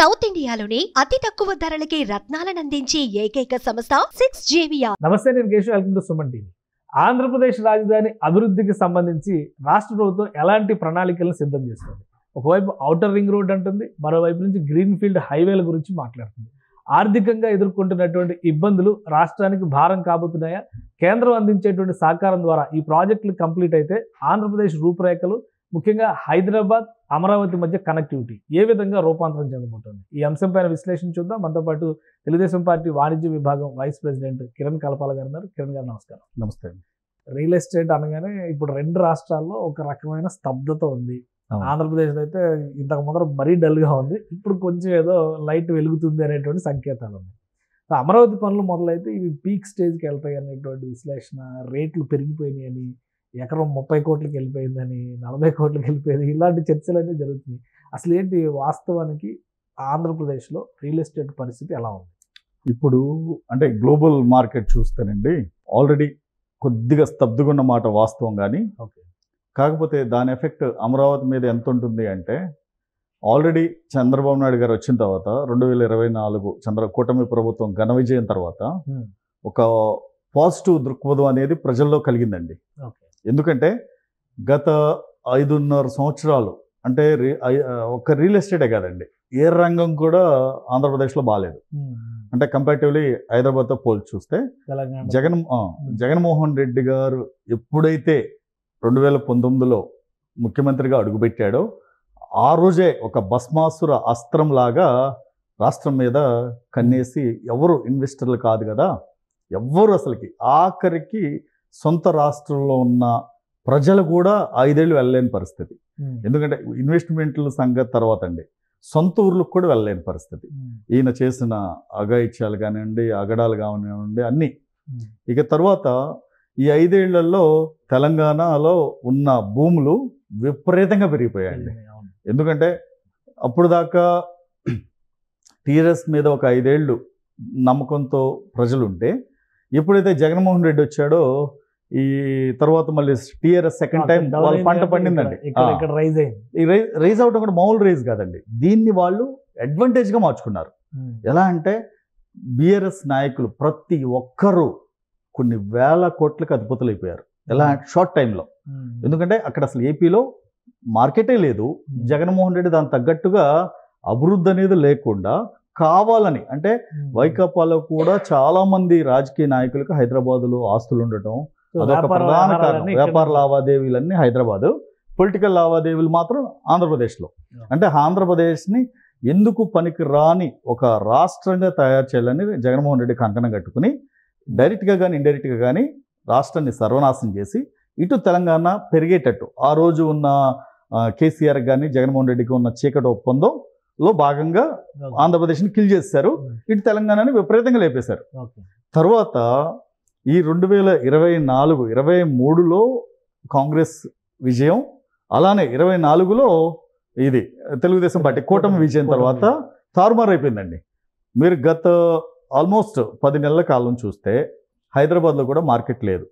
South ఇండియాలోనే అతి తక్కువ ధరలకి రత్నాలనందించే ఏకైక సంస్థ 6JVR. నమస్తే, నేను Keshav. Welcome to Suman TV. Andhra Pradesh రాజధాని అభివృద్ధికి సంబంధించి రాష్ట్ర ప్రభుత్వం ఎలాంటి ప్రణాళికలను సిద్ధం చేస్తుంది? ఒకవైపు ఔటర్ రింగ్ రోడ్ అంటుంది, మరోవైపు నుంచి గ్రీన్ ఫీల్డ్ హైవేల గురించి మాట్లాడుతుంది. ఆర్థికంగా ఎదుర్కొంటున్నటువంటి ఇబ్బందులు రాష్ట్రానికి భారం కాబోతున్నాయా? కేంద్రం అందించేటువంటి సహకారం ద్వారా ఈ ప్రాజెక్టులు కంప్లీట్ అయితే ఆంధ్రప్రదేశ్ రూపురేఖలు, ముఖ్యంగా హైదరాబాద్ అమరావతి మధ్య కనెక్టివిటీ ఏ విధంగా రూపాంతరం చెందబోతుంది? ఈ అంశంపైన విశ్లేషణ చూద్దాం. మనతో పాటు తెలుగుదేశం పార్టీ వాణిజ్య విభాగం వైస్ ప్రెసిడెంట్ కిరణ్ కలపాల గారు ఉన్నారు. కిరణ్ గారు నమస్కారం. నమస్తే. రియల్ ఎస్టేట్ అనగానే ఇప్పుడు రెండు రాష్ట్రాల్లో ఒక రకమైన స్తబ్దత ఉంది. ఆంధ్రప్రదేశ్లో అయితే ఇంతకు ముందర మరీ డల్గా ఉంది, ఇప్పుడు కొంచెం ఏదో లైట్ వెలుగుతుంది అనేటువంటి సంకేతాలు ఉన్నాయి. అమరావతి పనులు మొదలైతే ఇవి పీక్ స్టేజ్కి వెళ్తాయి అనేటువంటి విశ్లేషణ, రేట్లు పెరిగిపోయినాయి అని, ఎకరం 30 కోట్లకి వెళ్ళిపోయిందని, 40 కోట్లకి వెళ్ళిపోయింది, ఇలాంటి చర్చలన్నీ జరుగుతున్నాయి. అసలు ఏంటి వాస్తవానికి ఆంధ్రప్రదేశ్లో రియల్ ఎస్టేట్ పరిస్థితి ఎలా ఉంది ఇప్పుడు? అంటే గ్లోబల్ మార్కెట్ చూస్తేనండి ఆల్రెడీ కొద్దిగా స్తబ్దుగా ఉన్న మాట వాస్తవం. కానీ కాకపోతే దాని ఎఫెక్ట్ అమరావతి మీద ఎంత ఉంటుంది అంటే, ఆల్రెడీ చంద్రబాబు నాయుడు గారు వచ్చిన తర్వాత 2024 కూటమి ప్రభుత్వం ఘన విజయం తర్వాత ఒక పాజిటివ్ దృక్పథం అనేది ప్రజల్లో కలిగిందండి. ఎందుకంటే గత 5.5 సంవత్సరాలు అంటే ఒక రియల్ ఎస్టేటే కాదండి, ఏ రంగం కూడా ఆంధ్రప్రదేశ్లో బాగాలేదు. అంటే కంపారిటివ్లీ హైదరాబాద్తో పోల్చి చూస్తే జగన్మోహన్ రెడ్డి గారు ఎప్పుడైతే 2019లో ముఖ్యమంత్రిగా అడుగుపెట్టాడో ఆ రోజే ఒక భస్మాసుర అస్త్రంలాగా రాష్ట్రం మీద కన్నేసి, ఎవరు ఇన్వెస్టర్లు కాదు కదా, ఎవ్వరు అసలుకి ఆఖరికి సొంత రాష్ట్రంలో ఉన్న ప్రజలు కూడా 5 ఏళ్ళు వెళ్ళలేని పరిస్థితి. ఎందుకంటే ఇన్వెస్ట్మెంట్ల సంగతి తర్వాత అండి, సొంత ఊర్లకు కూడా వెళ్ళలేని పరిస్థితి. ఈయన చేసిన అఘాయిత్యాలు కానివ్వండి, అగడాలు కానివ్వండి, అన్నీ. ఇక తర్వాత ఈ 5 ఏళ్లలో తెలంగాణలో ఉన్న భూములు విపరీతంగా పెరిగిపోయాయండి. ఎందుకంటే అప్పుడు దాకా టీఆర్ఎస్ మీద ఒక 5 ఏళ్ళు నమ్మకంతో ప్రజలు ఉంటే, ఎప్పుడైతే జగన్మోహన్ రెడ్డి వచ్చాడో ఈ తర్వాత మళ్ళీ టీఆర్ఎస్ సెకండ్ టైం వాళ్ళ పంట పండిందండి. రైజ్ అవడం కూడా మామూలు రైజ్ కాదండి, దీన్ని వాళ్ళు అడ్వాంటేజ్గా మార్చుకున్నారు. ఎలా అంటే బీఆర్ఎస్ నాయకులు ప్రతి ఒక్కరూ కొన్ని వేల కోట్లకు అధిపతులు అయిపోయారు. ఎలా షార్ట్ టైంలో. ఎందుకంటే అక్కడ అసలు ఏపీలో మార్కెటే లేదు. జగన్మోహన్ రెడ్డి దానికి తగ్గట్టుగా అభివృద్ధి అనేది లేకుండా కావాలని, అంటే వైకాపాలో కూడా చాలా మంది రాజకీయ నాయకులకు హైదరాబాదులో ఆస్తులు ఉండటం అదొక ప్రధాన కారణం. వ్యాపార లావాదేవీలన్నీ హైదరాబాదు, పొలిటికల్ లావాదేవీలు మాత్రం ఆంధ్రప్రదేశ్లో. అంటే ఆంధ్రప్రదేశ్ని ఎందుకు పనికి రాని ఒక రాష్ట్రంగా తయారు చేయాలని జగన్మోహన్ రెడ్డి కంకణం కట్టుకుని డైరెక్ట్గా కానీ ఇండైరెక్ట్గా కానీ రాష్ట్రాన్ని సర్వనాశనం చేసి ఇటు తెలంగాణ పెరిగేటట్టు, ఆ రోజు ఉన్న కేసీఆర్ కానీ జగన్మోహన్ రెడ్డికి ఉన్న చీకటి ఒప్పందంలో భాగంగా ఆంధ్రప్రదేశ్ని కిల్ చేశారు, ఇటు తెలంగాణని విపరీతంగా లేపేశారు. తర్వాత ఈ 2024-23లో కాంగ్రెస్ విజయం, అలానే 24లో ఇది తెలుగుదేశం పార్టీ కూటమి విజయం తర్వాత తారుమారు అయిపోయిందండి. మీరు గత ఆల్మోస్ట్ 10 నెలల కాలం చూస్తే హైదరాబాద్లో కూడా మార్కెట్ లేదు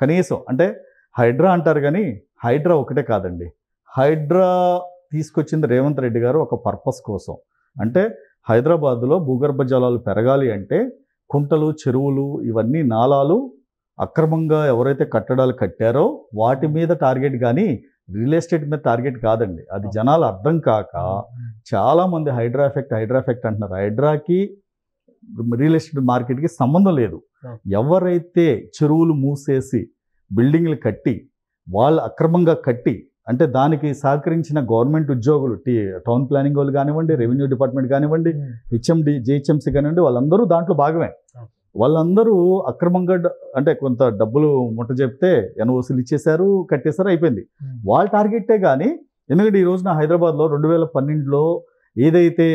కనీసం. అంటే హైడ్రా అంటారు కానీ హైడ్రా ఒకటే కాదండి, హైడ్రా తీసుకొచ్చింది రేవంత్ రెడ్డి గారు ఒక పర్పస్ కోసం. అంటే హైదరాబాద్లో భూగర్భ జలాలు పెరగాలి అంటే కుంటలు, చెరువులు, ఇవన్నీ నాలాలు అక్రమంగా ఎవరైతే కట్టడాలు కట్టారో వాటి మీద టార్గెట్, కానీ రియల్ ఎస్టేట్ మీద టార్గెట్ కాదండి. అది జనాలు అర్థం కాక చాలామంది హైడ్రా ఎఫెక్ట్ అంటున్నారు. హైడ్రాకి రియల్ ఎస్టేట్ మార్కెట్కి సంబంధం లేదు. ఎవరైతే చెరువులు మూసేసి బిల్డింగ్లు కట్టి వాళ్ళు అక్రమంగా కట్టి, అంటే దానికి సహకరించిన గవర్నమెంట్ ఉద్యోగులు, టౌన్ ప్లానింగ్ వాళ్ళు కానివ్వండి, రెవెన్యూ డిపార్ట్మెంట్ కానివ్వండి, జిహెచ్ఎంసీ కానివ్వండి, వాళ్ళందరూ దాంట్లో భాగమే. వాళ్ళందరూ అక్రమంగా అంటే కొంత డబ్బులు ముట్ట చెప్తే ఎన్ఓసీలు ఇచ్చేశారు, కట్టేశారు, అయిపోయింది. వాళ్ళ టార్గెట్టే. కానీ ఎందుకంటే ఈ రోజున హైదరాబాద్లో 2012లో ఏదైతే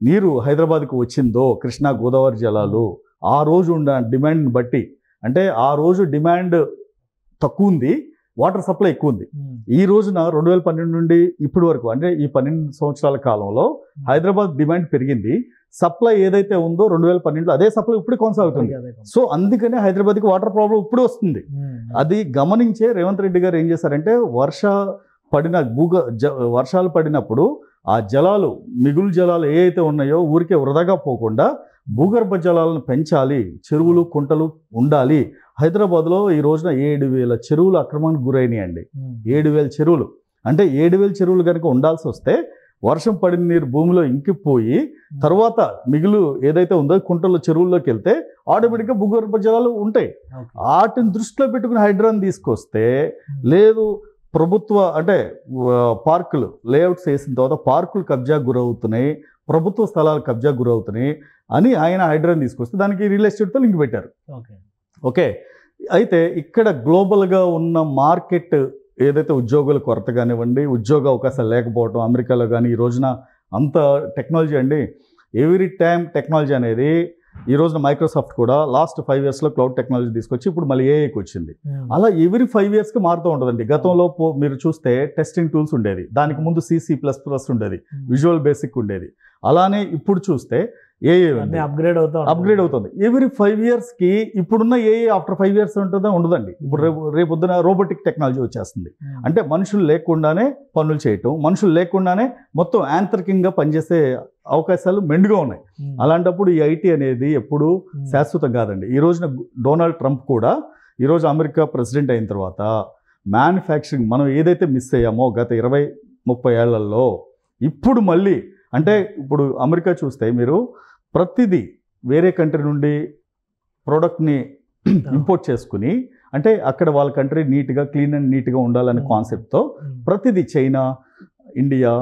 నీరు హైదరాబాద్కు వచ్చిందో, కృష్ణా గోదావరి జలాలు, ఆ రోజు ఉన్న డిమాండ్ని బట్టి, అంటే ఆ రోజు డిమాండ్ తక్కువ ఉంది, వాటర్ సప్లై ఎక్కువ ఉంది. ఈ రోజున 2012 నుండి ఇప్పటి వరకు, అంటే ఈ 12 సంవత్సరాల కాలంలో హైదరాబాద్ డిమాండ్ పెరిగింది. సప్లై ఏదైతే ఉందో 2012లో అదే సప్లై ఇప్పుడు కొనసాగుతుంది. సో అందుకనే హైదరాబాద్కి వాటర్ ప్రాబ్లం ఇప్పుడు వస్తుంది. అది గమనించే రేవంత్ రెడ్డి గారు ఏం చేశారంటే, వర్షాలు పడినప్పుడు ఆ జలాలు మిగులు జలాలు ఏ అయితే ఉన్నాయో ఊరికే వృధాగా పోకుండా భూగర్భ జలాలను పెంచాలి, చెరువులు కుంటలు ఉండాలి. హైదరాబాద్లో ఈ రోజున 7,000 చెరువులు అక్రమానికి గురైనాయండి. 7,000 చెరువులు. అంటే 7,000 చెరువులు కనుక ఉండాల్సి వస్తే వర్షం పడిన నీరు భూమిలో ఇంకిపోయి తర్వాత మిగులు ఏదైతే ఉందో కుంటల్లో చెరువుల్లోకి వెళ్తే ఆటోమేటిక్గా భూగర్భ జలాలు ఉంటాయి. వాటిని దృష్టిలో పెట్టుకుని హైడ్రాని తీసుకొస్తే లేదు ప్రభుత్వ అంటే పార్కులు లేఅవుట్స్ వేసిన తర్వాత పార్కులు కబ్జా గురవుతున్నాయి, ప్రభుత్వ స్థలాలు కబ్జా గురవుతున్నాయి అని ఆయన హైడ్రాని తీసుకొస్తే దానికి రియల్ ఎస్టేట్తో లింక్ పెట్టారు. ఓకే, అయితే ఇక్కడ గ్లోబల్గా ఉన్న మార్కెట్ ఏదైతే ఉద్యోగుల కొరత కానివ్వండి, ఉద్యోగ అవకాశాలు లేకపోవడం అమెరికాలో కానీ ఈ రోజున అంత టెక్నాలజీ అండి, ఎవ్రీ టైం టెక్నాలజీ అనేది ఈ రోజున మైక్రోసాఫ్ట్ కూడా లాస్ట్ 5 yearsలో క్లౌడ్ టెక్నాలజీ తీసుకొచ్చి ఇప్పుడు మళ్ళీ ఏఐకి వచ్చింది. అలా ఎవ్రీ 5 yearsకి మారుతూ ఉంటుందండి. గతంలో మీరు చూస్తే టెస్టింగ్ టూల్స్ ఉండేది, దానికి ముందు C++ ఉండేది, విజువల్ బేసిక్ ఉండేది. అలానే ఇప్పుడు చూస్తే ఏఐ అప్గ్రేడ్ అవుతుంది ఎవ్రీ 5 yearsకి. ఇప్పుడున్న ఏఐ ఆఫ్టర్ 5 years ఉంటుందా? ఉండదండి. ఇప్పుడు రేపొద్దున రోబోటిక్ టెక్నాలజీ వచ్చేస్తుంది. అంటే మనుషులు లేకుండానే పనులు చేయటం, మనుషులు లేకుండానే మొత్తం యాంత్రికంగా పనిచేసే అవకాశాలు మెండుగా ఉన్నాయి. అలాంటప్పుడు ఈ ఐటీ అనేది ఎప్పుడు శాశ్వతం కాదండి. ఈ రోజున డొనాల్డ్ ట్రంప్ కూడా ఈరోజు అమెరికా ప్రెసిడెంట్ అయిన తర్వాత మ్యానుఫ్యాక్చరింగ్ మనం ఏదైతే మిస్ అయ్యామో గత 20-30 ఏళ్లలో ఇప్పుడు మళ్ళీ అంటే ఇప్పుడు అమెరికా చూస్తే మీరు ప్రతిదీ వేరే కంట్రీ నుండి ప్రోడక్ట్ని ఇంపోర్ట్ చేసుకుని అంటే అక్కడ వాళ్ళ కంట్రీ నీట్గా క్లీన్ అండ్ నీట్గా ఉండాలనే కాన్సెప్ట్తో ప్రతిదీ చైనా, ఇండియా,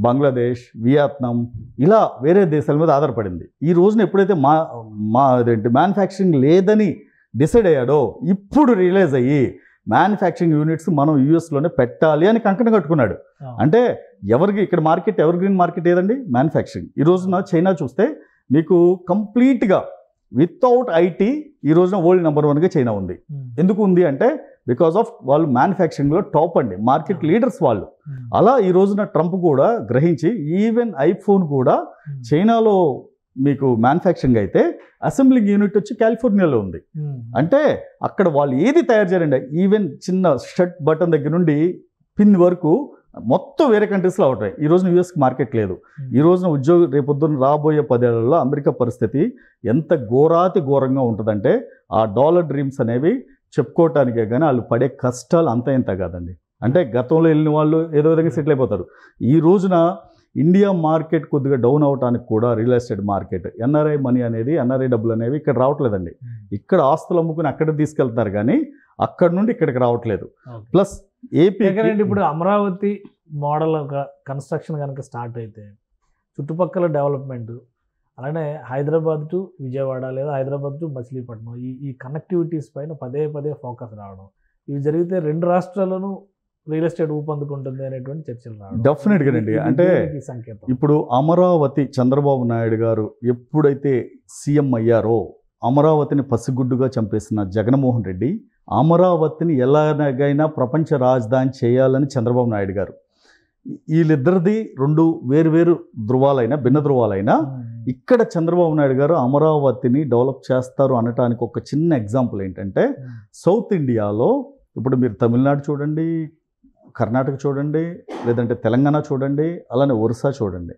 బంగ్లాదేశ్, వియత్నాం ఇలా వేరే దేశాల మీద ఆధారపడింది. ఈ రోజున ఎప్పుడైతే అదేంటి మ్యానుఫ్యాక్చరింగ్ లేదని డిసైడ్ అయ్యాడో ఇప్పుడు రియలైజ్ అయ్యి మ్యానుఫ్యాక్చరింగ్ యూనిట్స్ మనం యూఎస్లోనే పెట్టాలి అని కంకణం కట్టుకున్నాడు. అంటే ఎవరికి ఇక్కడ మార్కెట్ ఎవర్ గ్రీన్ మార్కెట్ ఏదండి? మ్యానుఫ్యాక్చరింగ్. ఈ రోజున చైనా చూస్తే మీకు కంప్లీట్గా వితౌట్ ఐటీ ఈ రోజున వరల్డ్ నెంబర్ 1గా చైనా ఉంది. ఎందుకు ఉంది అంటే బికాస్ ఆఫ్ వాళ్ళు మ్యానుఫ్యాక్చరింగ్లో టాప్ అండి, మార్కెట్ లీడర్స్ వాళ్ళు. అలా ఈ రోజున ట్రంప్ కూడా గ్రహించి ఈవెన్ ఐఫోన్ కూడా చైనాలో మీకు మ్యానుఫ్యాక్చరింగ్ అయితే అసెంబ్లింగ్ యూనిట్ వచ్చి కాలిఫోర్నియాలో ఉంది. అంటే అక్కడ వాళ్ళు ఏది తయారు చేయాలండి, ఈవెన్ చిన్న షర్ట్ బటన్ దగ్గర నుండి పిన్ వరకు మొత్తం వేరే కంట్రీస్లో అవుతాయి. ఈ రోజున యూఎస్కి మార్కెట్ లేదు. ఈ రోజున ఉద్యోగం రేపొద్దున రాబోయే 10 ఏళ్లలో అమెరికా పరిస్థితి ఎంత ఘోరాతి ఘోరంగా ఉంటుందంటే ఆ డాలర్ డ్రీమ్స్ అనేవి చెప్పుకోవటానికే కానీ వాళ్ళు పడే కష్టాలు అంత ఇంత కాదండి. అంటే గతంలో వెళ్ళిన వాళ్ళు ఏదో విధంగా సెటిల్ అయిపోతారు. ఈ రోజున ఇండియా మార్కెట్ కొద్దిగా డౌన్ అవడానికి కూడా real estate market, NRI money అనేది, ఎన్ఆర్ఐ డబ్బులు అనేవి ఇక్కడ రావట్లేదండి. ఇక్కడ ఆస్తులు అమ్ముకుని అక్కడ తీసుకెళ్తారు కానీ అక్కడ నుండి ఇక్కడికి రావట్లేదు. ప్లస్ ఏపీ ఇప్పుడు అమరావతి మోడల్ కన్స్ట్రక్షన్ కనుక స్టార్ట్ అయితే చుట్టుపక్కల డెవలప్మెంట్, అలానే హైదరాబాద్ టు విజయవాడ లేదా హైదరాబాద్ టు మచిలీపట్నం ఈ కనెక్టివిటీస్ పైన పదే ఫోకస్ రావడం, ఇవి జరిగితే 2 రాష్ట్రాలను రియల్ ఎస్టేట్ ఊపందుకుంటుంది అనేటువంటి చర్చలు రావడం డెఫినెట్గా అండి. అంటే ఇప్పుడు అమరావతి చంద్రబాబు నాయుడు గారు ఎప్పుడైతే సీఎం అయ్యారో అమరావతిని పసిగుడ్డుగా చంపేసిన జగన్మోహన్ రెడ్డి అమరావతిని ఎలాగైనా ప్రపంచ రాజధాని చేయాలని చంద్రబాబు నాయుడు గారు, వీళ్ళిద్దరిది 2 వేరు ధృవాలైనా భిన్న ధృవాలైనా ఇక్కడ చంద్రబాబు నాయుడు గారు అమరావతిని డెవలప్ చేస్తారు అనటానికి ఒక చిన్న ఎగ్జాంపుల్ ఏంటంటే సౌత్ ఇండియాలో ఇప్పుడు మీరు తమిళనాడు చూడండి, కర్ణాటక చూడండి, లేదంటే తెలంగాణ చూడండి, అలానే ఒరిస్సా చూడండి.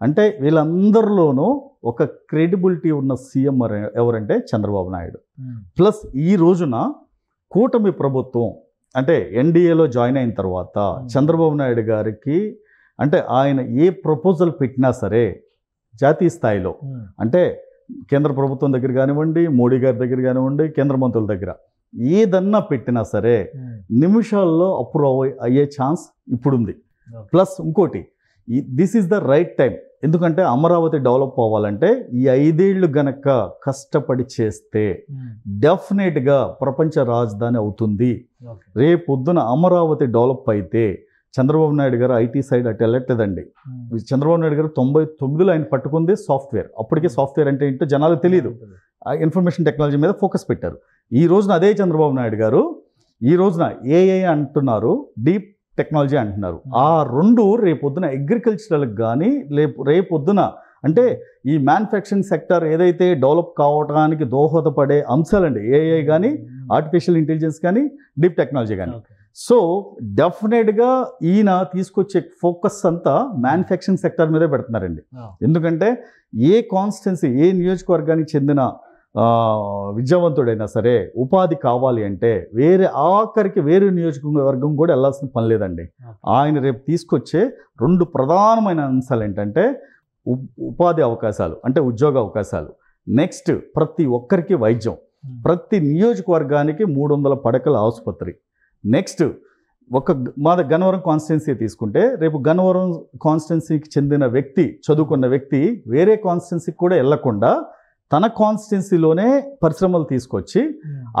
అంటే వీళ్ళందరిలోనూ ఒక క్రెడిబిలిటీ ఉన్న సీఎం ఎవరంటే చంద్రబాబు నాయుడు. ప్లస్ ఈ రోజున కూటమి ప్రభుత్వం అంటే ఎన్డీఏలో జాయిన్ అయిన తర్వాత చంద్రబాబు నాయుడు గారికి అంటే ఆయన ఏ ప్రపోజల్ పెట్టినా సరే జాతీయ స్థాయిలో అంటే కేంద్ర ప్రభుత్వం దగ్గర కానివ్వండి, మోడీ గారి దగ్గర కానివ్వండి, కేంద్ర మంత్రుల దగ్గర ఏదన్నా పెట్టినా సరే నిమిషాల్లో అప్రూవ్ అయ్యే ఛాన్స్ ఇప్పుడుంది. ప్లస్ ఇంకోటి, this is the right time. ఎందుకంటే అమరావతి డెవలప్ అవ్వాలంటే ఈ 5 ఏళ్ళు గనక కష్టపడి చేస్తే డెఫినెట్గా ప్రపంచ రాజధాని అవుతుంది. రేపొద్దున అమరావతి డెవలప్ అయితే చంద్రబాబు నాయుడు గారు ఐటీ సైడ్ అటు వెళ్ళట్లేదండి. చంద్రబాబు నాయుడు గారు 99లో ఆయన పట్టుకుంది సాఫ్ట్వేర్. అప్పటికే సాఫ్ట్వేర్ అంటే ఏంటో జనాలకు తెలియదు. ఇన్ఫర్మేషన్ టెక్నాలజీ మీద ఫోకస్ పెట్టారు. ఈ రోజున అదే చంద్రబాబు నాయుడు గారు ఈ రోజున ఏఐ అంటున్నారు, డీప్ టెక్నాలజీ అంటున్నారు. ఆ 2 రేపొద్దున అగ్రికల్చరల్కి కానీ రేపొద్దున అంటే ఈ మ్యానుఫ్యాక్చరింగ్ సెక్టర్ ఏదైతే డెవలప్ కావడానికి దోహదపడే అంశాలండి. ఏఐ కానీ, ఆర్టిఫిషియల్ ఇంటెలిజెన్స్ కానీ, డీప్ టెక్నాలజీ కానీ. సో డెఫినెట్గా ఈయన తీసుకొచ్చే ఫోకస్ అంతా మ్యానుఫ్యాక్చరింగ్ సెక్టర్ మీదే పెడుతున్నారండి. ఎందుకంటే ఏ కాన్స్టిట్యున్సీ, ఏ నియోజకవర్గానికి చెందిన విద్యావంతుడైనా సరే ఉపాధి కావాలి అంటే ఆఖరికి వేరే నియోజకవర్గం కూడా వెళ్ళాల్సిన పని లేదండి. ఆయన రేపు తీసుకొచ్చే 2 ప్రధానమైన అంశాలు ఏంటంటే ఉపాధి అవకాశాలు, అంటే ఉద్యోగ అవకాశాలు. నెక్స్ట్ ప్రతి ఒక్కరికి వైద్యం, ప్రతి నియోజకవర్గానికి 300 పడకల ఆసుపత్రి. నెక్స్ట్ మా గన్నవరం కాన్స్టిట్యున్సీ తీసుకుంటే రేపు గన్నవరం కాన్స్టిట్యున్సీకి చెందిన వ్యక్తి, చదువుకున్న వ్యక్తి వేరే కాన్స్టిట్యున్సీకి కూడా వెళ్లకుండా తన కాన్స్టిట్యున్సీలోనే పరిశ్రమలు తీసుకొచ్చి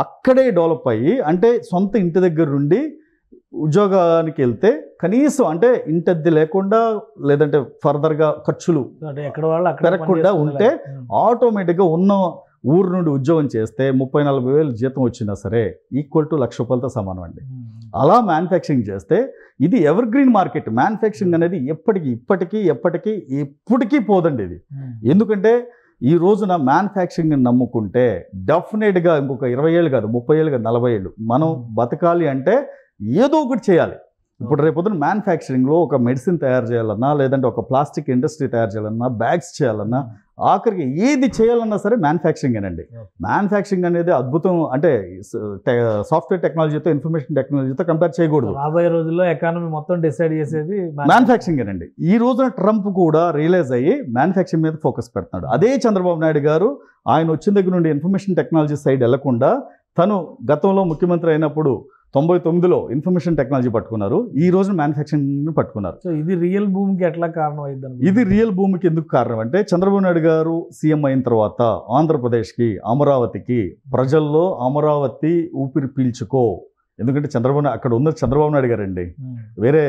అక్కడే డెవలప్ అయ్యి, అంటే సొంత ఇంటి దగ్గర నుండి ఉద్యోగానికి వెళ్తే కనీసం అంటే ఇంటద్దె లేకుండా లేదంటే ఫర్దర్గా ఖర్చులు పెరగకుండా ఉంటే ఆటోమేటిక్గా ఉన్న ఊరు నుండి ఉద్యోగం చేస్తే 30-40 వేలు జీతం వచ్చినా సరే ఈక్వల్ టు 1,00,000 రూపాయలతో సమానం అండి. అలా మ్యానుఫ్యాక్చరింగ్ చేస్తే ఇది ఎవర్ గ్రీన్ మార్కెట్. మ్యానుఫ్యాక్చరింగ్ అనేది ఎప్పటికీ పోదండి ఇది. ఎందుకంటే ఈ రోజున మ్యానుఫ్యాక్చరింగ్ నమ్ముకుంటే డెఫినెట్గా ఇంకొక 20 ఏళ్ళు కాదు, 30 ఏళ్ళు కాదు, 40 ఏళ్ళు మనం బతకాలి అంటే ఏదో ఒకటి చేయాలి. ఇప్పుడు రేపొద్దున మ్యానుఫ్యాక్చరింగ్లో ఒక మెడిసిన్ తయారు చేయాలన్నా, లేదంటే ఒక ప్లాస్టిక్ ఇండస్ట్రీ తయారు చేయాలన్నా, బ్యాగ్స్ చేయాలన్నా, ఆఖరికి ఏది చేయాలన్నా సరే మ్యానుఫ్యాక్చరింగేనండి. మ్యానుఫ్యాక్చరింగ్ అనేది అద్భుతం. అంటే సాఫ్ట్వేర్ టెక్నాలజీతో, ఇన్ఫర్మేషన్ టెక్నాలజీతో కంపేర్ చేయకూడదు. రాబోయే రోజుల్లో ఎకానమీ మొత్తం డిసైడ్ చేసేది మ్యానుఫ్యాక్చరింగేనండి. ఈ రోజున ట్రంప్ కూడా రియలైజ్ అయ్యి మ్యానుఫ్యాక్చరింగ్ మీద ఫోకస్ పెడుతున్నాడు. అదే చంద్రబాబు నాయుడు గారు ఆయన వచ్చిన దగ్గర నుండి ఇన్ఫర్మేషన్ టెక్నాలజీ సైడ్ వెళ్లకుండా తను గతంలో ముఖ్యమంత్రి అయినప్పుడు 99లో ఇన్ఫర్మేషన్ టెక్నాలజీ పట్టుకున్నారు, ఈ రోజున మ్యానుఫ్యాక్చరింగ్ పట్టుకున్నారు. సో ఇది రియల్ భూమికి ఎట్లా కారణం అయింది? ఇది రియల్ భూమికి ఎందుకు కారణం అంటే చంద్రబాబు నాయుడు గారు సీఎం అయిన తర్వాత ఆంధ్రప్రదేశ్కి, అమరావతికి, ప్రజల్లో అమరావతి ఊపిరి పీల్చుకో. ఎందుకంటే అక్కడ ఉన్న చంద్రబాబు నాయుడు గారండి, వేరే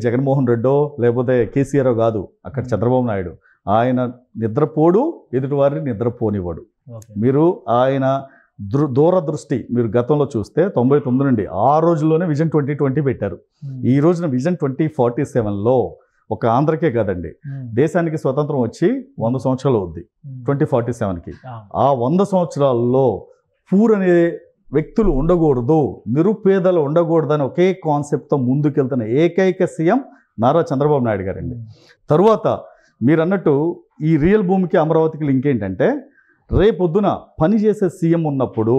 జగన్మోహన్ రెడ్డో లేకపోతే కేసీఆర్ కాదు. అక్కడ చంద్రబాబు నాయుడు ఆయన నిద్రపోడు, ఎదుటివారిని నిద్రపోనివ్వడు. మీరు ఆయన దూరదృష్టి మీరు గతంలో చూస్తే 99 నుండి ఆ రోజుల్లోనే విజన్ 2020 పెట్టారు. ఈ రోజున విజన్ 2047లో ఒక ఆంధ్రకే కాదండి, దేశానికి స్వతంత్రం వచ్చి 100 సంవత్సరాలు అవుద్ది 2047కి. ఆ 100 సంవత్సరాల్లో పూర్ అనే వ్యక్తులు ఉండకూడదు, నిరుపేదలు ఉండకూడదని ఒకే కాన్సెప్ట్తో ముందుకెళ్తున్న ఏకైక సీఎం నారా చంద్రబాబు నాయుడు గారండి. తరువాత మీరు అన్నట్టు ఈ రియల్ భూమికి అమరావతికి లింక్ ఏంటంటే రేపొద్దున పనిచేసే సీఎం ఉన్నప్పుడు,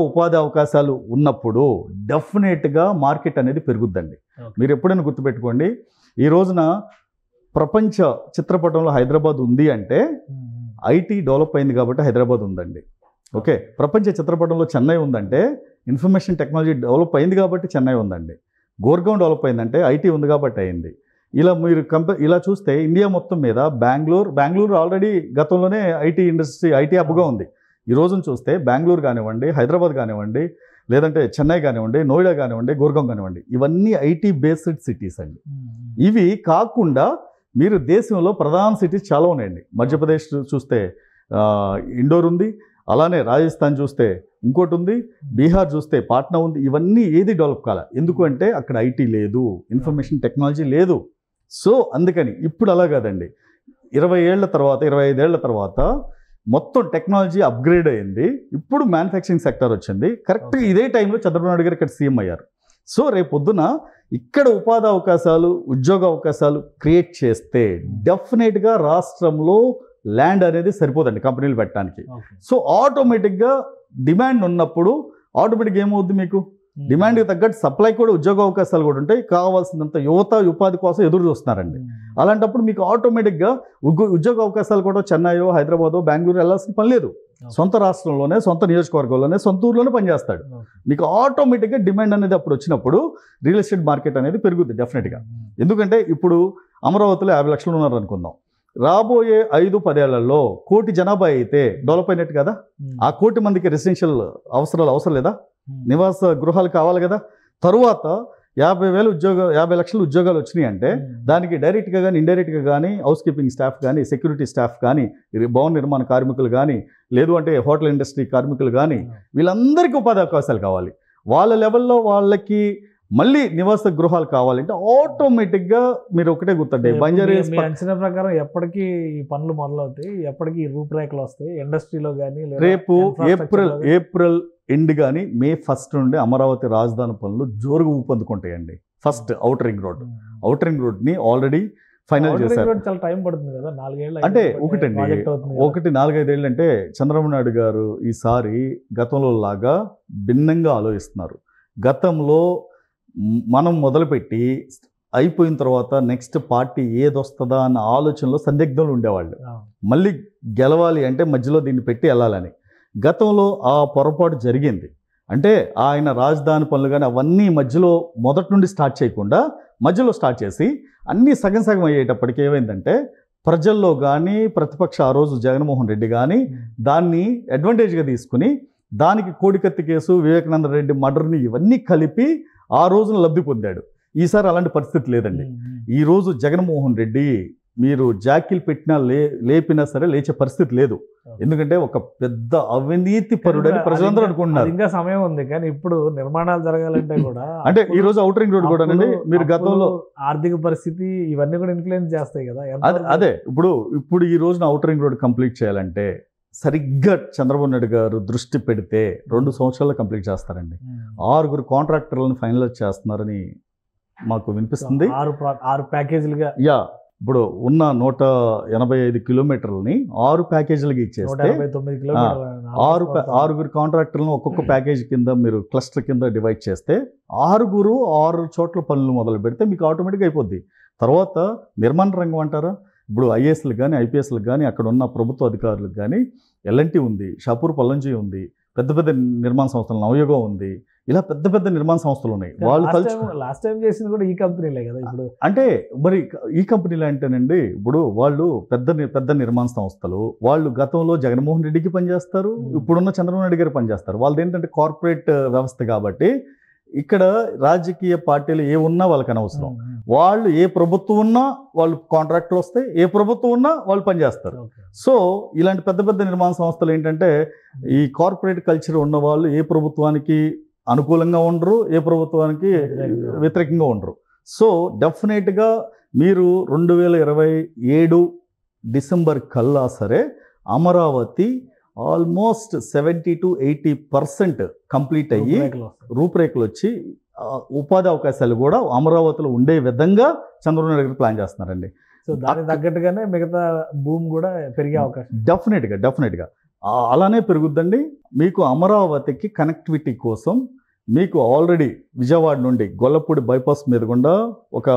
ఉపాధి అవకాశాలు ఉన్నప్పుడు డెఫినెట్గా మార్కెట్ అనేది పెరుగుద్దండి. మీరు ఎప్పుడైనా గుర్తుపెట్టుకోండి, ఈ రోజున ప్రపంచ చిత్రపటంలో హైదరాబాద్ ఉంది అంటే ఐటీ డెవలప్ అయింది కాబట్టి హైదరాబాద్ ఉందండి. ఓకే, ప్రపంచ చిత్రపటంలో చెన్నై ఉందంటే ఇన్ఫర్మేషన్ టెక్నాలజీ డెవలప్ అయింది కాబట్టి చెన్నై ఉందండి. గోర్గాం డెవలప్ అయిందంటే ఐటీ ఉంది కాబట్టి అయింది. ఇలా మీరు ఇలా చూస్తే ఇండియా మొత్తం మీద బెంగళూరు ఆల్రెడీ గతంలోనే ఐటీ ఇండస్ట్రీ, ఐటీ హబ్గా ఉంది. ఈ రోజున చూస్తే బెంగళూరు కానివ్వండి, హైదరాబాద్ కానివ్వండి, లేదంటే చెన్నై కానివ్వండి, నోయిడా కానివ్వండి, గోర్గాం కానివ్వండి, ఇవన్నీ ఐటీ బేస్డ్ సిటీస్ అండి. ఇవి కాకుండా మీరు దేశంలో ప్రధాన సిటీస్ చాలా ఉన్నాయండి. మధ్యప్రదేశ్ చూస్తే ఇండోర్ ఉంది, అలానే రాజస్థాన్ చూస్తే ఇంకోటి ఉంది, బీహార్ చూస్తే పాట్నా ఉంది. ఇవన్నీ ఏది డెవలప్ కాలే, ఎందుకు అంటే అక్కడ ఐటీ లేదు, ఇన్ఫర్మేషన్ టెక్నాలజీ లేదు. సో అందుకని ఇప్పుడు అలా కాదండి, 20 ఏళ్ల తర్వాత 25 ఏళ్ల తర్వాత మొత్తం టెక్నాలజీ అప్గ్రేడ్ అయింది. ఇప్పుడు మ్యానుఫ్యాక్చరింగ్ సెక్టర్ వచ్చింది. కరెక్ట్గా ఇదే టైంలో చంద్రబాబు నాయుడు గారు ఇక్కడ సీఎం అయ్యారు. సో రేపు పొద్దున ఇక్కడ ఉపాధి అవకాశాలు, ఉద్యోగ అవకాశాలు క్రియేట్ చేస్తే డెఫినెట్గా రాష్ట్రంలో ల్యాండ్ అనేది సరిపోదండి కంపెనీలు పెట్టడానికి. సో ఆటోమేటిక్గా డిమాండ్ ఉన్నప్పుడు ఆటోమేటిక్గా ఏమవుద్ది, మీకు డిమాండ్కి తగ్గట్టు సప్లై కూడా, ఉద్యోగ అవకాశాలు కూడా ఉంటాయి. కావాల్సినంత యువత ఉపాధి కోసం ఎదురు చూస్తున్నారండి. అలాంటప్పుడు మీకు ఆటోమేటిక్గా ఉద్యోగ అవకాశాలు కూడా చెన్నైయో, హైదరాబాదో, బెంగళూరు వెళ్ళాల్సిన పని లేదు. సొంత రాష్ట్రంలోనే, సొంత నియోజకవర్గంలోనే, సొంత ఊర్లోనే పనిచేస్తాడు. మీకు ఆటోమేటిక్గా డిమాండ్ అనేది అప్పుడు వచ్చినప్పుడు రియల్ ఎస్టేట్ మార్కెట్ అనేది పెరుగుద్ది డెఫినెట్గా. ఎందుకంటే ఇప్పుడు అమరావతిలో 50 లక్షలు ఉన్నారు అనుకుందాం, రాబోయే 5-10 ఏళ్లలో 1 కోటి జనాభా అయితే డెవలప్ అయినట్టు కదా. ఆ 1 కోటి మందికి రెసిడెన్షియల్ అవసరం లేదా, నివాస గృహాలు కావాలి కదా. తరువాత 50 లక్షల ఉద్యోగాలు వచ్చినాయి అంటే దానికి డైరెక్ట్గా కానీ ఇండైరెక్ట్గా కానీ హౌస్ కీపింగ్ స్టాఫ్ కానీ, సెక్యూరిటీ స్టాఫ్ కానీ, భవన నిర్మాణ కార్మికులు కానీ, లేదు అంటే హోటల్ ఇండస్ట్రీ కార్మికులు కానీ, వీళ్ళందరికీ ఉపాధి అవకాశాలు కావాలి. వాళ్ళ లెవెల్లో వాళ్ళకి మళ్ళీ నివాస గృహాలు కావాలంటే ఆటోమేటిక్గా మీరు ఒకటే గుర్తండి, బంజారాహిల్స్ అంచనా ప్రకారం ఎప్పటికీ ఈ పనులు మొదలవుతాయి, ఎప్పటికీ రూపురేఖలు వస్తాయి ఇండస్ట్రీలో కానీ. రేపు ఏప్రిల్ ఎండ్ కానీ మే 1 నుండి అమరావతి రాజధాని పనులు జోరుగా ఊపందుకుంటాయండి. First outer ring road, outer ring రోడ్ని ఆల్రెడీ ఫైనల్ చేశారు. చాలా టైం పడుతుంది కదా, 4 ఏళ్ళు అంటే ఒకటండి, 4-5 ఏళ్ళు అంటే చంద్రబాబు నాయుడు గారు ఈసారి గతంలో లాగా భిన్నంగా ఆలోచిస్తున్నారు. గతంలో మనం మొదలుపెట్టి అయిపోయిన తర్వాత నెక్స్ట్ పార్టీ ఏదొస్తుందా అన్న ఆలోచనలో సందిగ్ధంలో ఉండేవాళ్ళు. మళ్ళీ గెలవాలి అంటే మధ్యలో దీన్ని పెట్టి వెళ్ళాలని. గతంలో ఆ పొరపాటు జరిగింది. అంటే ఆయన రాజధాని పనులు కానీ అవన్నీ మధ్యలో మొదటి నుండి స్టార్ట్ చేయకుండా మధ్యలో స్టార్ట్ చేసి అన్నీ సగం సగం అయ్యేటప్పటికి ఏమైందంటే ప్రజల్లో కానీ ప్రతిపక్ష ఆ రోజు జగన్మోహన్ రెడ్డి కానీ దాన్ని అడ్వాంటేజ్గా తీసుకుని దానికి కోడికత్తి కేసు, వివేకానంద రెడ్డి మర్డర్ని ఇవన్నీ కలిపి ఆ రోజున లబ్ధి పొందాడు. ఈసారి అలాంటి పరిస్థితి లేదండి. ఈరోజు జగన్మోహన్ రెడ్డి మీరు జాకీలు పెట్టినా లేపినా సరే లేచే పరిస్థితి లేదు. ఎందుకంటే ఒక పెద్ద అవినీతి పరుడని ప్రజలందరూ అనుకుంటున్నారు. ఇంకా సమయం ఉంది, కానీ ఇప్పుడు నిర్మాణాలు జరగాలంటే కూడా అంటే ఈ రోజు ఔటర్ రింగ్ రోడ్ కూడా మీరు గతంలో ఆర్థిక పరిస్థితి ఇవన్నీ కూడా ఇన్ఫ్లుయెన్స్ చేస్తాయి కదా. అదే ఇప్పుడు ఈ రోజున ఔటర్ రింగ్ రోడ్ కంప్లీట్ చేయాలంటే సరిగ్గా చంద్రబాబు నాయుడు గారు దృష్టి పెడితే 2 సంవత్సరాల్లో కంప్లీట్ చేస్తారండి. 6 కాంట్రాక్టర్లను ఫైనలైజ్ చేస్తున్నారని మాకు వినిపిస్తుంది. 6 ప్యాకేజీలుగా ఇప్పుడు ఉన్న 185 కిలోమీటర్లని 6 ప్యాకేజీలుగా ఇచ్చేస్తే 6 కాంట్రాక్టర్లను ఒక్కొక్క ప్యాకేజీ కింద మీరు క్లస్టర్ కింద డివైడ్ చేస్తే 6 చోట్ల పనులు మొదలు పెడితే మీకు ఆటోమేటిక్గా అయిపోద్ది. తర్వాత నిర్మాణ రంగం అంటారా, ఇప్పుడు ఐఏఎస్లకు కానీ ఐపీఎస్లకు కానీ అక్కడ ఉన్న ప్రభుత్వ అధికారులకు కానీ ఎల్ఎన్టీ ఉంది, షాపూర్ పల్లంజీ ఉంది, పెద్ద పెద్ద నిర్మాణ సంస్థలు నవయుగం ఉంది, ఇలా పెద్ద పెద్ద నిర్మాణ సంస్థలు ఉన్నాయి. వాళ్ళు లాస్ట్ టైం చేసింది కూడా ఈ కంపెనీలే కదా. ఇప్పుడు అంటే మరి ఈ కంపెనీలు అంటేనండి ఇప్పుడు వాళ్ళు పెద్ద నిర్మాణ సంస్థలు. వాళ్ళు గతంలో జగన్మోహన్ రెడ్డికి పనిచేస్తారు, ఇప్పుడున్న చంద్రబాబు నాయుడు గారు పనిచేస్తారు. వాళ్ళది ఏంటంటే కార్పొరేట్ వ్యవస్థ కాబట్టి ఇక్కడ రాజకీయ పార్టీలు ఏ ఉన్నా వాళ్ళకి అనవసరం. వాళ్ళు ఏ ప్రభుత్వం ఉన్నా వాళ్ళు కాంట్రాక్టులు వస్తాయి, ఏ ప్రభుత్వం ఉన్నా వాళ్ళు పనిచేస్తారు. సో ఇలాంటి పెద్ద పెద్ద నిర్మాణ సంస్థలు ఏంటంటే ఈ కార్పొరేట్ కల్చర్ ఉన్న వాళ్ళు ఏ ప్రభుత్వానికి అనుకూలంగా ఉండరు, ఏ ప్రభుత్వానికి వ్యతిరేకంగా ఉండరు. సో డెఫినెట్గా మీరు 2027 డిసెంబర్ కల్లా సరే అమరావతి ఆల్మోస్ట్ 70-80% కంప్లీట్ అయ్యి రూపురేఖలు వచ్చి ఉపాధి అవకాశాలు కూడా అమరావతిలో ఉండే విధంగా చంద్రబాబు నాయుడు గారు ప్లాన్ చేస్తున్నారండి. సో దానికి తగ్గట్టుగానే మిగతా భూమి కూడా పెరిగే అవకాశం డెఫినెట్గా అలానే పెరుగుద్దండి. మీకు అమరావతికి కనెక్టివిటీ కోసం మీకు ఆల్రెడీ విజయవాడ నుండి గొల్లపూడి బైపాస్ మీద గుండా ఒక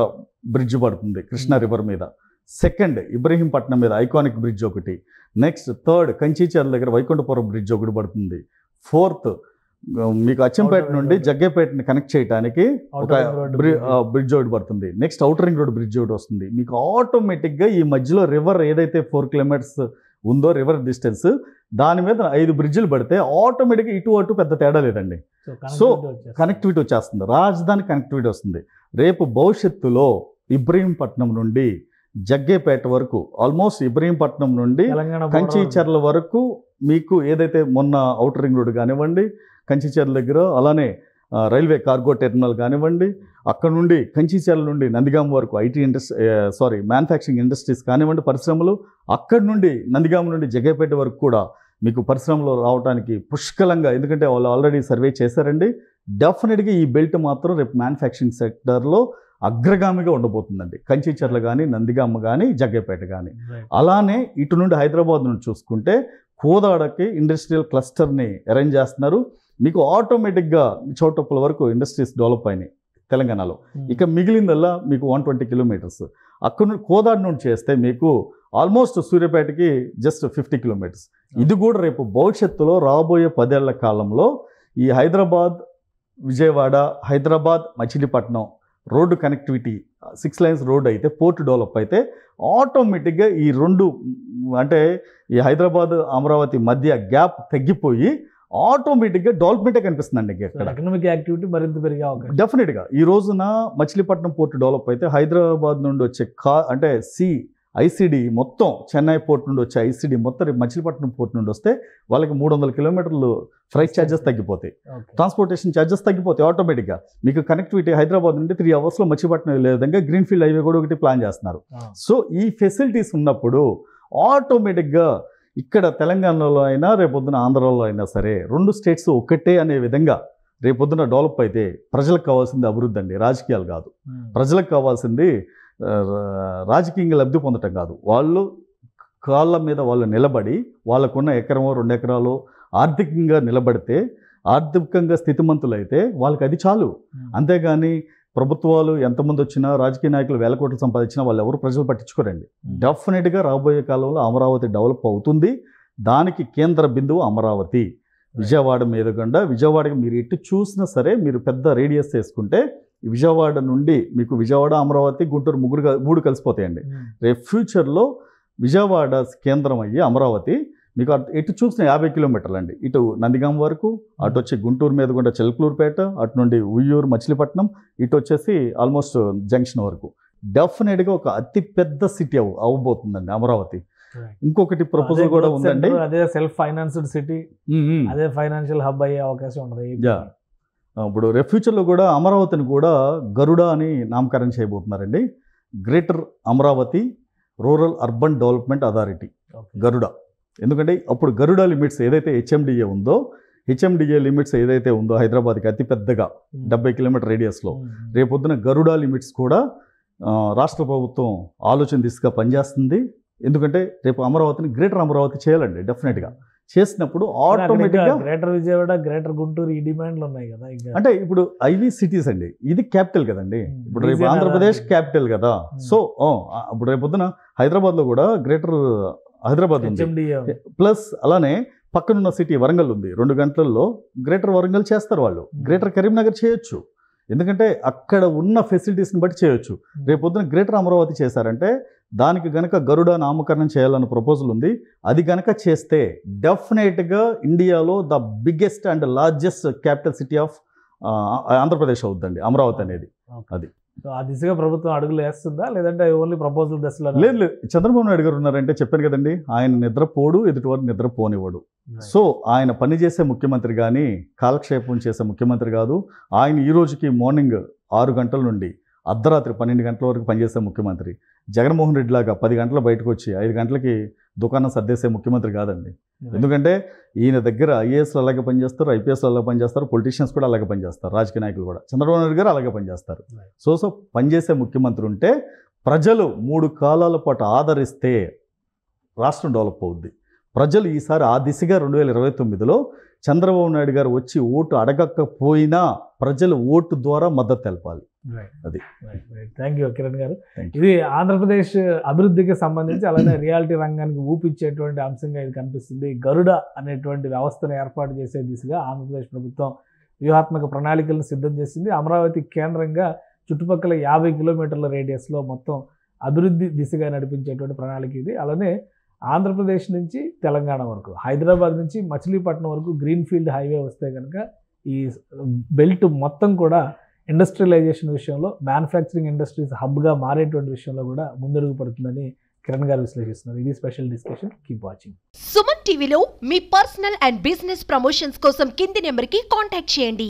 బ్రిడ్జ్ పడుతుంది కృష్ణా రివర్ మీద. సెకండ్ ఇబ్రహీంపట్నం మీద ఐకానిక్ బ్రిడ్జ్ ఒకటి. నెక్స్ట్ థర్డ్ కంచీచర్ల దగ్గర వైకుంఠపురం బ్రిడ్జ్ ఒకటి పడుతుంది. ఫోర్త్ మీకు అచ్చంపేట నుండి జగ్గేపేటని కనెక్ట్ చేయడానికి ఒక బ్రిడ్జ్ ఒకటి పడుతుంది. Next outer ring road bridge ఒకటి వస్తుంది. మీకు ఆటోమేటిక్గా ఈ మధ్యలో రివర్ ఏదైతే 4 కిలోమీటర్స్ ఉందో రివర్ డిస్టెన్స్, దాని మీద 5 బ్రిడ్జిలు పడితే ఆటోమేటిక్గా ఇటు అటు పెద్ద తేడా లేదండి. సో కనెక్టివిటీ వచ్చేస్తుంది, రాజధాని కనెక్టివిటీ వస్తుంది. రేపు భవిష్యత్తులో ఇబ్రహీంపట్నం నుండి జగ్గేపేట వరకు ఆల్మోస్ట్ ఇబ్రహీంపట్నం నుండి కంచీచర్ల వరకు మీకు ఏదైతే మొన్న ఔటర్ రింగ్ రోడ్ కానివ్వండి, కంచీచర్ల దగ్గర అలానే రైల్వే కార్గో టెర్మినల్ కానివ్వండి, అక్కడ నుండి కంచీచర్ల నుండి నందిగామ వరకు మ్యానుఫ్యాక్చరింగ్ ఇండస్ట్రీస్ కానివ్వండి, పరిశ్రమలు, అక్కడి నుండి నందిగామ నుండి జగ్గేపేట వరకు కూడా మీకు పరిశ్రమలు రావడానికి పుష్కలంగా, ఎందుకంటే వాళ్ళు ఆల్రెడీ సర్వే చేశారండి. డెఫినెట్గా ఈ బెల్ట్ మాత్రం రేపు మ్యానుఫ్యాక్చరింగ్ సెక్టర్లో అగ్రగామిగా ఉండబోతుందండి. కంచీచర్ల కానీ, నందిగామ కానీ, జగ్గేపేట కానీ. అలానే ఇటు నుండి హైదరాబాద్ నుండి చూసుకుంటే కోదాడకి ఇండస్ట్రియల్ క్లస్టర్ని అరేంజ్ చేస్తున్నారు. మీకు ఆటోమేటిక్గా చౌటుప్పల వరకు ఇండస్ట్రీస్ డెవలప్ అయినాయి తెలంగాణలో. ఇక మిగిలిందల్లా మీకు 120 కిలోమీటర్స్. అక్కడ నుండి కోదాడ నుండి చేస్తే మీకు ఆల్మోస్ట్ సూర్యాపేటకి జస్ట్ 50 కిలోమీటర్స్. ఇది కూడా రేపు భవిష్యత్తులో రాబోయే 10 ఏళ్ల కాలంలో ఈ Hyderabad Vijayawada, Hyderabad Machilipatnam road connectivity 6 lines road అయితే, పోర్ట్ డెవలప్ అయితే ఆటోమేటిక్గా ఈ 2 అంటే ఈ హైదరాబాద్ అమరావతి మధ్య గ్యాప్ తగ్గిపోయి ఆటోమేటిక్గా డెవలప్మెంటే కనిపిస్తుందండి. ఇక్కడ ఎకనామిక్ యాక్టివిటీ మరింత పెరిగే అవకాశం డెఫినెట్గా. ఈ రోజున మచిలీపట్నం పోర్ట్ డెవలప్ అయితే హైదరాబాద్ నుండి వచ్చే అంటే ఐసీడీ మొత్తం చెన్నై పోర్ట్ నుండి వచ్చే ఐసీడీ మొత్తం రేపు మచిలీపట్నం పోర్ట్ నుండి వస్తే వాళ్ళకి 300 కిలోమీటర్లు ఫ్రైట్ ఛార్జెస్ తగ్గిపోతాయి, ట్రాన్స్పోర్టేషన్ ఛార్జెస్ తగ్గిపోతాయి ఆటోమేటిక్గా. మీకు కనెక్టివిటీ హైదరాబాద్ నుండి 3 అవర్స్లో మచిలీపట్నం వెళ్ళే విధంగా గ్రీన్ఫీల్డ్ హైవే కూడా ఒకటి ప్లాన్ చేస్తున్నారు. సో ఈ ఫెసిలిటీస్ ఉన్నప్పుడు ఆటోమేటిక్గా ఇక్కడ తెలంగాణలో అయినా రేపొద్దున ఆంధ్రాలో అయినా సరే 2 స్టేట్స్ ఒక్కటే అనే విధంగా రేపొద్దున డెవలప్ అయితే ప్రజలకు కావాల్సింది అభివృద్ధి అండి, రాజకీయాలు కాదు. ప్రజలకు కావాల్సింది రాజకీయంగా లబ్ధి పొందటం కాదు. వాళ్ళు కాళ్ళ మీద వాళ్ళు నిలబడి వాళ్ళకున్న ఎకరమో 2 ఎకరాలు ఆర్థికంగా నిలబడితే, ఆర్థికంగా స్థితిమంతులైతే వాళ్ళకి అది చాలు. అంతేగాని ప్రభుత్వాలు ఎంతమంది వచ్చినా, రాజకీయ నాయకులు వేల కోట్లు సంపాదించినా వాళ్ళు ఎవరు ప్రజలు పట్టించుకోరండి. డెఫినెట్గా రాబోయే కాలంలో అమరావతి డెవలప్ అవుతుంది. దానికి కేంద్ర బిందువు అమరావతి. విజయవాడ మీదకుండా, విజయవాడకి మీరు ఎటు చూసినా సరే మీరు పెద్ద రేడియస్ వేసుకుంటే విజయవాడ నుండి మీకు విజయవాడ, అమరావతి, గుంటూరు 3 కలిసిపోతాయండి. రేపు ఫ్యూచర్లో విజయవాడ కేంద్రం అయ్యి అమరావతి మీకు ఎటు చూసిన 50 కిలోమీటర్లు అండి. ఇటు నందిగాం వరకు, అటు వచ్చి గుంటూరు మీద కూడా చిలకలూరుపేట, అటు నుండి ఉయ్యూరు, మచిలీపట్నం, ఇటు వచ్చేసి ఆల్మోస్ట్ జంక్షన్ వరకు డెఫినెట్గా ఒక అతి పెద్ద సిటీ అవ్వబోతుందండి అమరావతి. ఇంకొకటి ప్రపోజల్ కూడా ఉందండి, అదే సెల్ఫ్ ఫైనాన్స్డ్ సిటీ, అదే ఫైనాన్షియల్ హబ్ అయ్యే అవకాశం ఉండదు. ఇప్పుడు రేపు ఫ్యూచర్లో కూడా అమరావతిని కూడా గరుడ అని నామకరణం చేయబోతున్నారండి. Greater Amaravati rural urban development authority, Garuda. ఎందుకంటే అప్పుడు గరుడ లిమిట్స్ ఏదైతే హెచ్ఎండిఏ ఉందో, హెచ్ఎండిఏ లిమిట్స్ ఏదైతే ఉందో హైదరాబాద్కి అతి పెద్దగా 70 కిలోమీటర్ రేడియస్లో, రేపొద్దున గరుడ లిమిట్స్ కూడా రాష్ట్ర ప్రభుత్వం ఆలోచన దిశగా పనిచేస్తుంది. ఎందుకంటే రేపు అమరావతిని గ్రేటర్ అమరావతి చేయాలండి. డెఫినెట్గా చేసినప్పుడు ఆటోమేటిక్గా గ్రేటర్ విజయవాడ, గ్రేటర్ గుంటూరు ఈ డిమాండ్లు ఉన్నాయి కదా. అంటే ఇప్పుడు ఐవి సిటీస్ అండి, ఇది క్యాపిటల్ కదండి. ఇప్పుడు రేపు ఆంధ్రప్రదేశ్ క్యాపిటల్ కదా. సో ఇప్పుడు రేపొద్దున హైదరాబాద్లో కూడా గ్రేటర్ హైదరాబాద్ ఉంది, ప్లస్ అలానే పక్కనున్న సిటీ వరంగల్ ఉంది. 2 గంటల్లో గ్రేటర్ వరంగల్ చేస్తారు వాళ్ళు. గ్రేటర్ కరీంనగర్ చేయొచ్చు, ఎందుకంటే అక్కడ ఉన్న ఫెసిలిటీస్ని బట్టి చేయొచ్చు. రేపొద్దున గ్రేటర్ అమరావతి చేశారంటే దానికి గనక గరుడ నామకరణం చేయాలన్న ప్రపోజల్ ఉంది. అది గనక చేస్తే డెఫినెట్గా ఇండియాలో the biggest and largest capital city of Andhra Pradesh అవుతుందండి అమరావతి అనేది. అది ఆ దిశగా ప్రభుత్వం అడుగులు వేస్తుందా, లేదంటే ఓన్లీ ప్రపోజల్ దశలో? లేదు, చంద్రబాబు నాయుడు గారు ఉన్నారంటే చెప్పాను కదండి, ఆయన నిద్రపోడు, ఎదుటివారు నిద్రపోనివాడు. సో ఆయన పనిచేసే ముఖ్యమంత్రి కానీ కాలక్షేపం చేసే ముఖ్యమంత్రి కాదు. ఆయన ఈ రోజుకి మార్నింగ్ 6 గంటల నుండి అర్ధరాత్రి 12 గంటల వరకు పనిచేసే ముఖ్యమంత్రి. జగన్మోహన్ రెడ్డి లాగా 10 గంటలు బయటకు వచ్చి 5 గంటలకి దుకాణం సర్దేసే ముఖ్యమంత్రి కాదండి. ఎందుకంటే ఈయన దగ్గర ఐఏఎస్లు అలాగే పనిచేస్తారు, ఐపీఎస్లు అలాగే పనిచేస్తారు, పొలిటీషియన్స్ కూడా అలాగే పనిచేస్తారు, రాజకీయ నాయకులు కూడా. చంద్రబాబు నాయుడు గారు అలాగే పనిచేస్తారు. సో పనిచేసే ముఖ్యమంత్రి ఉంటే ప్రజలు 3 కాలాల పాటు ఆదరిస్తే రాష్ట్రం డెవలప్ అవుద్ది. ప్రజలు ఈసారి ఆ దిశగా 2029లో చంద్రబాబు నాయుడు గారు వచ్చి ఓటు అడగకపోయినా ప్రజలు ఓటు ద్వారా మద్దతు తెలపాలి. అది. థ్యాంక్ యూ కిరణ్ గారు. ఇది ఆంధ్రప్రదేశ్ అభివృద్ధికి సంబంధించి అలానే రియాలిటీ రంగానికి ఊపిచ్చేటువంటి అంశంగా ఇది కనిపిస్తుంది. గరుడ అనేటువంటి వ్యవస్థను ఏర్పాటు చేసే దిశగా ఆంధ్రప్రదేశ్ ప్రభుత్వం వ్యూహాత్మక ప్రణాళికలను సిద్ధం చేసింది. అమరావతి కేంద్రంగా చుట్టుపక్కల 50 కిలోమీటర్ల రేడియస్లో మొత్తం అభివృద్ధి దిశగా నడిపించేటువంటి ప్రణాళిక ఇది. అలానే ఆంధ్రప్రదేశ్ నుంచి తెలంగాణ వరకు, హైదరాబాద్ నుంచి మచిలీపట్నం వరకు గ్రీన్ ఫీల్డ్ హైవే వస్తే కనుక ఈ బెల్ట్ మొత్తం కూడా ఇండస్ట్రియలైజేషన్ విషయంలో, మ్యానుఫ్యాక్చరింగ్ ఇండస్ట్రీస్ హబ్గా మారేటువంటి విషయంలో కూడా ముందడుగు పడుతుందని కిరణ్ గారు విశ్లేషిస్తున్నారు. ఇది special discussion. Keep watching. Suman టీవీలో మీ పర్సనల్ అండ్ బిజినెస్ ప్రమోషన్స్ కోసం కింది నెంబర్కి కాంటాక్ట్ చేయండి.